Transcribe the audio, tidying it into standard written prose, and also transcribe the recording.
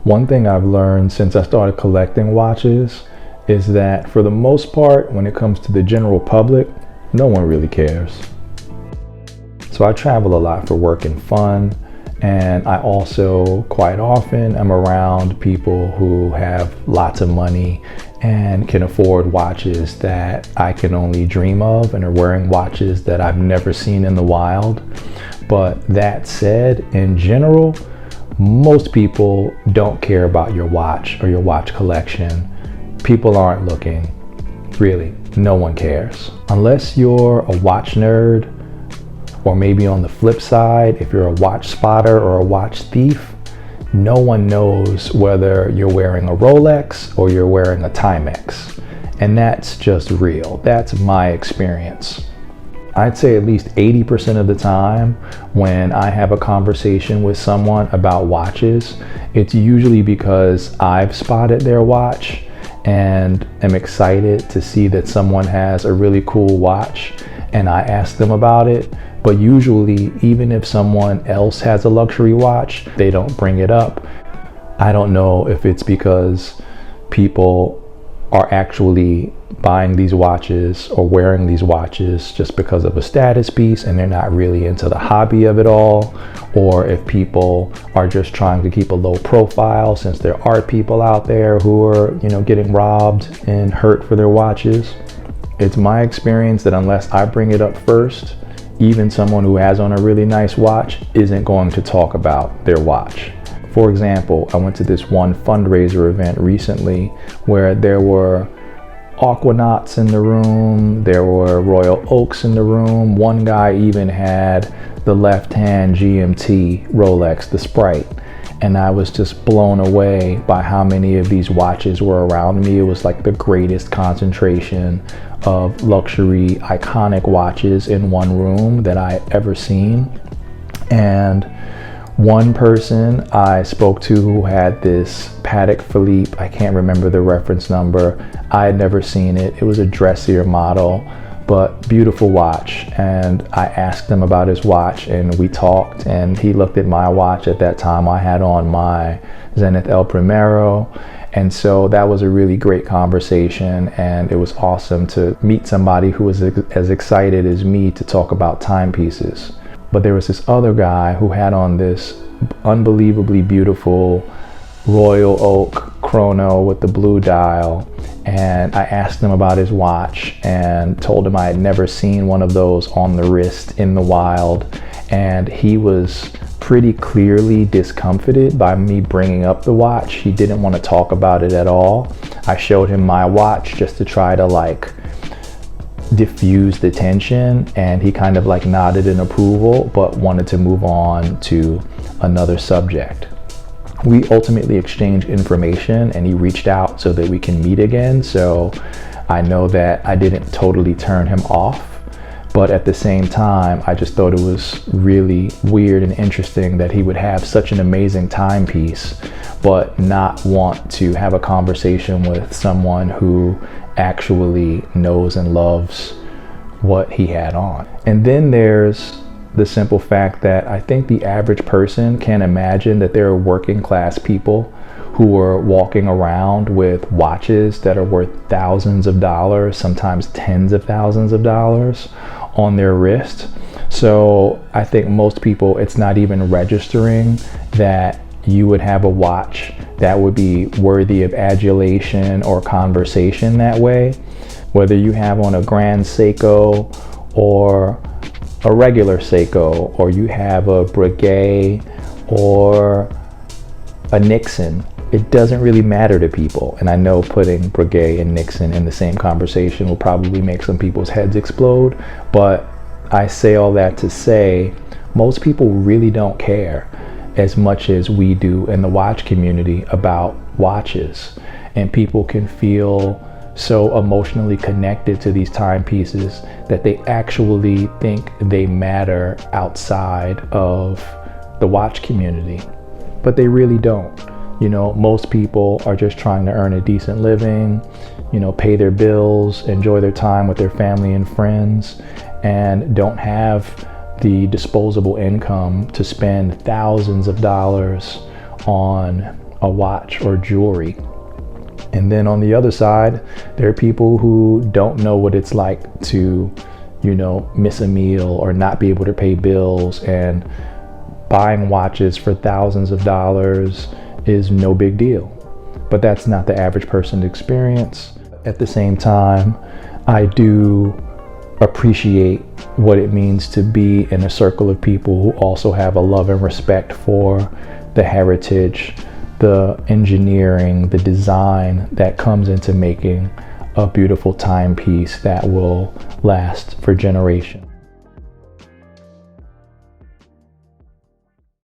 One thing I've learned since I started collecting watches is that for the most part, when it comes to the general public, no one really cares. So I travel a lot for work and fun, and I also quite often am around people who have lots of money and can afford watches that I can only dream of, and are wearing watches that I've never seen in the wild. But that said, in general, most people don't care about your watch or your watch collection. People aren't looking. Really, no one cares. Unless you're a watch nerd, or maybe on the flip side, if you're a watch spotter or a watch thief, no one knows whether you're wearing a Rolex or you're wearing a Timex. And that's just real. That's my experience. I'd say at least 80% of the time when I have a conversation with someone about watches, it's usually because I've spotted their watch and am excited to see that someone has a really cool watch, and I ask them about it. But usually, even if someone else has a luxury watch, they don't bring it up. I don't know if it's because people are actually buying these watches or wearing these watches just because of a status piece and they're not really into the hobby of it all, or if people are just trying to keep a low profile since there are people out there who are, getting robbed and hurt for their watches. It's my experience that unless I bring it up first, even someone who has on a really nice watch isn't going to talk about their watch. For example, I went to this one fundraiser event recently where there were Aquanauts in the room, there were Royal Oaks in the room. One guy even had the left-hand GMT Rolex, the Sprite. And I was just blown away by how many of these watches were around me. It was like the greatest concentration of luxury, iconic watches in one room that I ever seen. And one person I spoke to who had this Patek Philippe, I can't remember the reference number. I had never seen it. It was a dressier model, but beautiful watch. And I asked him about his watch and we talked, and he looked at my watch. At that time I had on my Zenith El Primero. And so that was a really great conversation, and it was awesome to meet somebody who was as excited as me to talk about timepieces. But there was this other guy who had on this unbelievably beautiful Royal Oak chrono with the blue dial, and I asked him about his watch and told him I had never seen one of those on the wrist in the wild, and he was pretty clearly discomfited by me bringing up the watch. He didn't want to talk about it at all. I showed him my watch just to try to diffuse the tension, and he kind of nodded in approval but wanted to move on to another subject. We ultimately exchanged information and he reached out so that we can meet again, so I know that I didn't totally turn him off. But at the same time, I just thought it was really weird and interesting that he would have such an amazing timepiece but not want to have a conversation with someone who actually knows and loves what he had on. And then there's the simple fact that I think the average person can't imagine that there are working class people who are walking around with watches that are worth thousands of dollars, sometimes tens of thousands of dollars on their wrist. So I think most people, it's not even registering that you would have a watch that would be worthy of adulation or conversation that way. Whether you have on a Grand Seiko or a regular Seiko, or you have a Breguet or a Nixon, it doesn't really matter to people. And I know putting Breguet and Nixon in the same conversation will probably make some people's heads explode, but I say all that to say most people really don't care as much as we do in the watch community about watches. And people can feel so emotionally connected to these timepieces that they actually think they matter outside of the watch community, but they really don't. Most people are just trying to earn a decent living, pay their bills, enjoy their time with their family and friends, and don't have the disposable income to spend thousands of dollars on a watch or jewelry. And then on the other side, there are people who don't know what it's like to, miss a meal or not be able to pay bills, and buying watches for thousands of dollars is no big deal. But that's not the average person's experience. At the same time, I do appreciate what it means to be in a circle of people who also have a love and respect for the heritage, the engineering, the design that comes into making a beautiful timepiece that will last for generations.